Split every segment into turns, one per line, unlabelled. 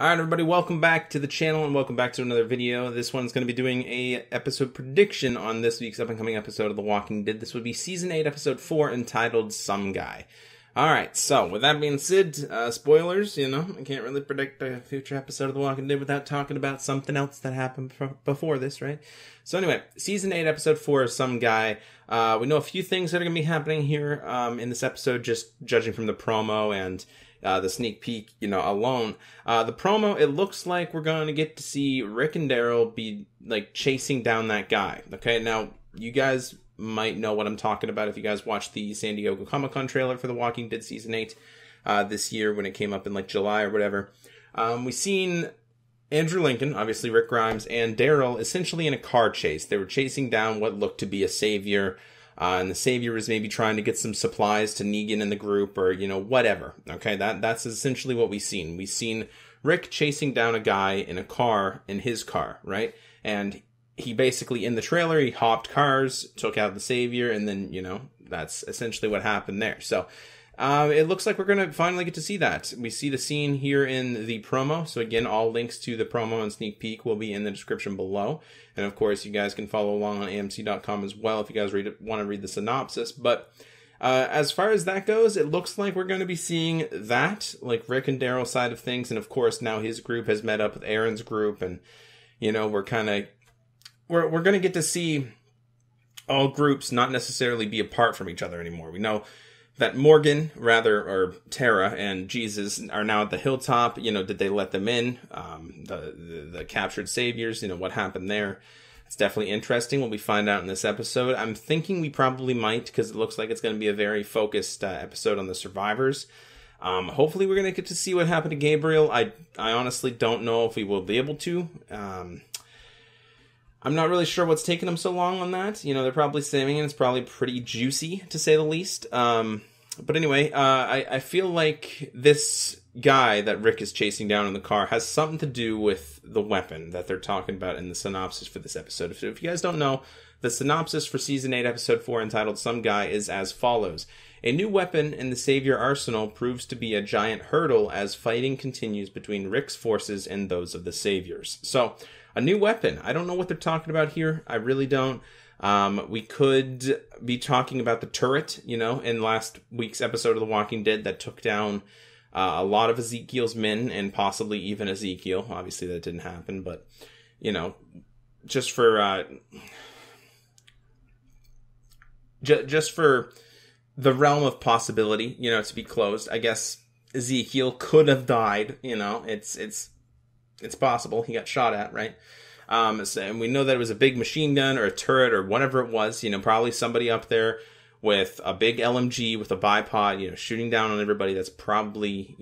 Alright everybody, welcome back to the channel and welcome back to another video. This one's going to be doing a episode prediction on this week's up-and-coming episode of The Walking Dead. This would be Season 8, Episode 4, entitled Some Guy. Alright, so with that being said, spoilers, I can't really predict a future episode of The Walking Dead without talking about something else that happened before this, right? So anyway, Season 8, Episode 4, Some Guy. We know a few things that are going to be happening here in this episode, just judging from the promo and the sneak peek, alone. The promo, it looks like we're going to get to see Rick and Daryl be, chasing down that guy. Okay, now, you guys might know what I'm talking about if you guys watched the San Diego Comic-Con trailer for The Walking Dead Season 8 this year when it came up in, July or whatever. We seen Andrew Lincoln, obviously Rick Grimes, and Daryl essentially in a car chase. They were chasing down what looked to be a savior. And the savior was maybe trying to get some supplies to Negan and the group or, whatever. Okay, that's essentially what we've seen. We've seen Rick chasing down a guy in a car, in his car, right? And he basically, in the trailer, he hopped cars, took out the savior, and then, that's essentially what happened there. So, it looks like we're going to finally get to see that. We see the scene here in the promo. So again, all links to the promo and sneak peek will be in the description below. And of course, you guys can follow along on AMC.com as well if you guys want to read the synopsis. But as far as that goes, it looks like we're going to be seeing that, Rick and Daryl's side of things. And of course, now his group has met up with Aaron's group. And, we're going to get to see all groups not necessarily be apart from each other anymore. We know that Morgan, or Tara and Jesus are now at the hilltop. Did they let them in? The captured saviors, what happened there? It's definitely interesting what we find out in this episode. I'm thinking we probably might, because it looks like it's going to be a very focused episode on the survivors. Hopefully we're going to get to see what happened to Gabriel. I honestly don't know if we will be able to. I'm not really sure what's taking them so long on that. They're probably saving it. It's probably pretty juicy, to say the least. But anyway, I feel like this guy that Rick is chasing down in the car has something to do with the weapon that they're talking about in the synopsis for this episode. If you guys don't know, the synopsis for Season 8, Episode 4, entitled Some Guy, is as follows. A new weapon in the Savior arsenal proves to be a giant hurdle as fighting continues between Rick's forces and those of the Saviors. So, a new weapon. I don't know what they're talking about here. I really don't. We could be talking about the turret, in last week's episode of The Walking Dead that took down a lot of Ezekiel's men and possibly even Ezekiel. Obviously, that didn't happen, but, just for just for the realm of possibility, to be closed, I guess Ezekiel could have died. It's possible. He got shot at, right? And we know that it was a big machine gun or a turret or whatever it was, probably somebody up there with a big LMG with a bipod, shooting down on everybody. That's probably,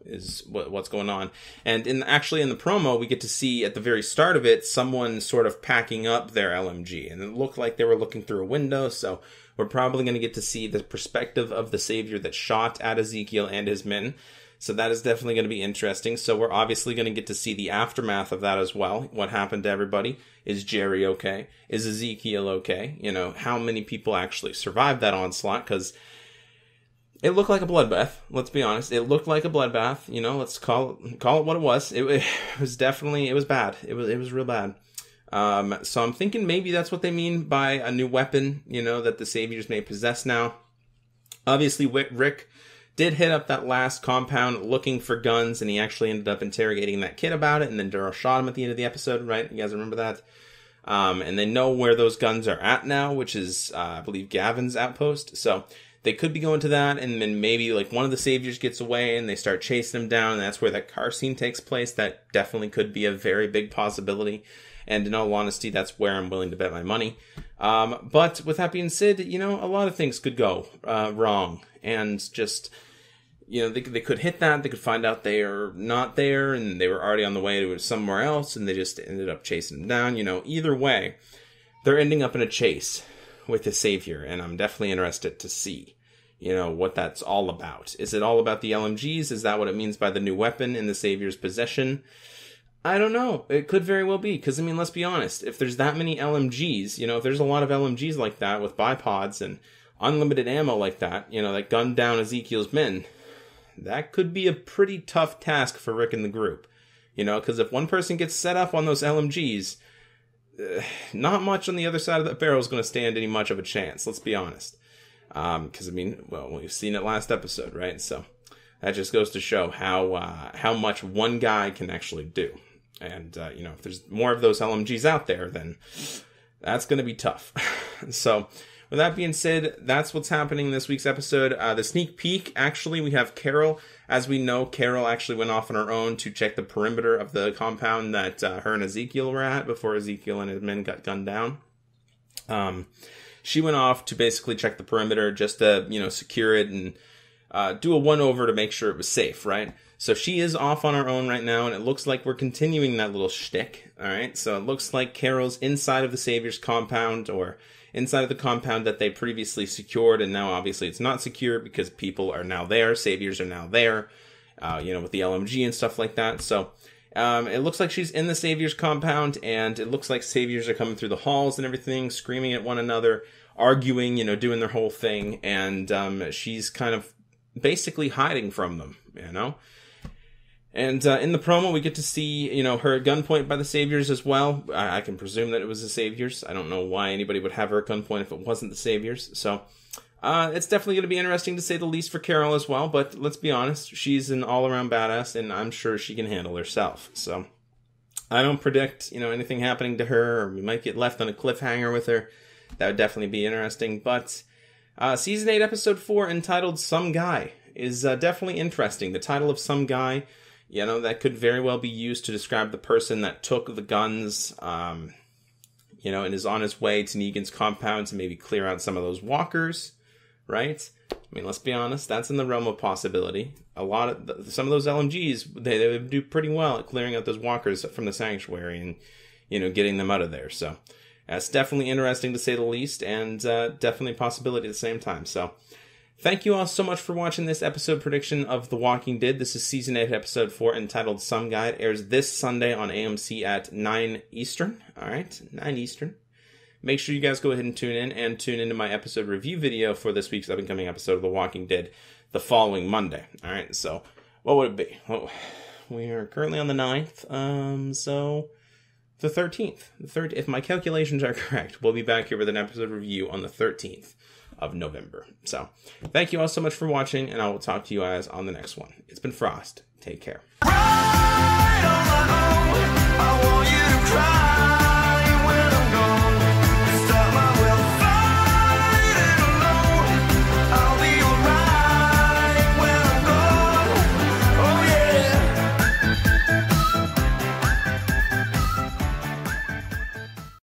is what's going on. And actually in the promo, we get to see at the very start of it, someone sort of packing up their LMG. And it looked like they were looking through a window. So we're probably going to get to see the perspective of the Savior that shot at Ezekiel and his men. So that is definitely going to be interesting. So we're obviously going to get to see the aftermath of that as well. What happened to everybody? Is Jerry okay? Is Ezekiel okay? How many people actually survived that onslaught? Because it looked like a bloodbath. Let's be honest. It looked like a bloodbath. Let's call it what it was. It was definitely, it was bad. It was real bad. So I'm thinking maybe that's what they mean by a new weapon, that the Saviors may possess now. Obviously, Rick did hit up that last compound looking for guns, and he actually ended up interrogating that kid about it, and then Daryl shot him at the end of the episode, right? You guys remember that? And they know where those guns are at now, which is, I believe, Gavin's outpost. So they could be going to that, and then maybe, one of the Saviors gets away, and they start chasing him down, and that's where that car scene takes place. That definitely could be a very big possibility. And in all honesty, that's where I'm willing to bet my money. But with that being said, a lot of things could go wrong. And just, they could hit that. They could find out they are not there and they were already on the way to somewhere else and they just ended up chasing them down. Either way, they're ending up in a chase with the Savior. And I'm definitely interested to see, what that's all about. Is it all about the LMGs? Is that what it means by the new weapon in the Savior's possession? I don't know. It could very well be. Because, let's be honest. If there's that many LMGs, if there's a lot of LMGs like that with bipods and unlimited ammo like that, that gunned down Ezekiel's men, that could be a pretty tough task for Rick and the group. You know, because if one person gets set up on those LMGs, not much on the other side of the barrel is going to stand any much of a chance. Let's be honest. Because, I mean, well, we've seen it last episode, right? So that just goes to show how much one guy can actually do. And, you know, if there's more of those LMGs out there, then that's going to be tough. So with that being said, that's what's happening in this week's episode. The sneak peek, actually, we have Carol. As we know, Carol actually went off on her own to check the perimeter of the compound that her and Ezekiel were at before Ezekiel and his men got gunned down. She went off to basically check the perimeter just to, you know, secure it and do a one-over to make sure it was safe, right? So she is off on her own right now, and it looks like we're continuing that little shtick, all right? So it looks like Carol's inside of the Savior's compound, or inside of the compound that they previously secured, and now obviously it's not secure because people are now there, Saviors are now there, you know, with the LMG and stuff like that. So it looks like she's in the Savior's compound, and it looks like Saviors are coming through the halls and everything, screaming at one another, arguing, you know, doing their whole thing, and she's kind of basically hiding from them, you know? And in the promo, we get to see, you know, her at gunpoint by the Saviors as well. I can presume that it was the Saviors. I don't know why anybody would have her at gunpoint if it wasn't the Saviors. So it's definitely going to be interesting to say the least for Carol as well. But let's be honest, she's an all-around badass, and I'm sure she can handle herself. So I don't predict, you know, anything happening to her, or we might get left on a cliffhanger with her. That would definitely be interesting. But Season 8, Episode 4, entitled Some Guy, is definitely interesting. The title of Some Guy, you know, that could very well be used to describe the person that took the guns, you know, and is on his way to Negan's compound to maybe clear out some of those walkers, right? I mean, let's be honest, that's in the realm of possibility. Some of those LMGs, they would do pretty well at clearing out those walkers from the sanctuary and, you know, getting them out of there. So that's definitely interesting to say the least, and definitely a possibility at the same time. So thank you all so much for watching this episode prediction of The Walking Dead. This is Season 8, Episode 4, entitled Some Guy. It airs this Sunday on AMC at 9 Eastern. All right, 9 Eastern. Make sure you guys go ahead and tune into my episode review video for this week's up-and-coming episode of The Walking Dead the following Monday. All right, so what would it be? Well, we are currently on the 9th, so the 13th. If my calculations are correct, we'll be back here with an episode review on the 13th. Of November. So thank you all so much for watching, and I will talk to you guys on the next one. It's been Frost. Take care.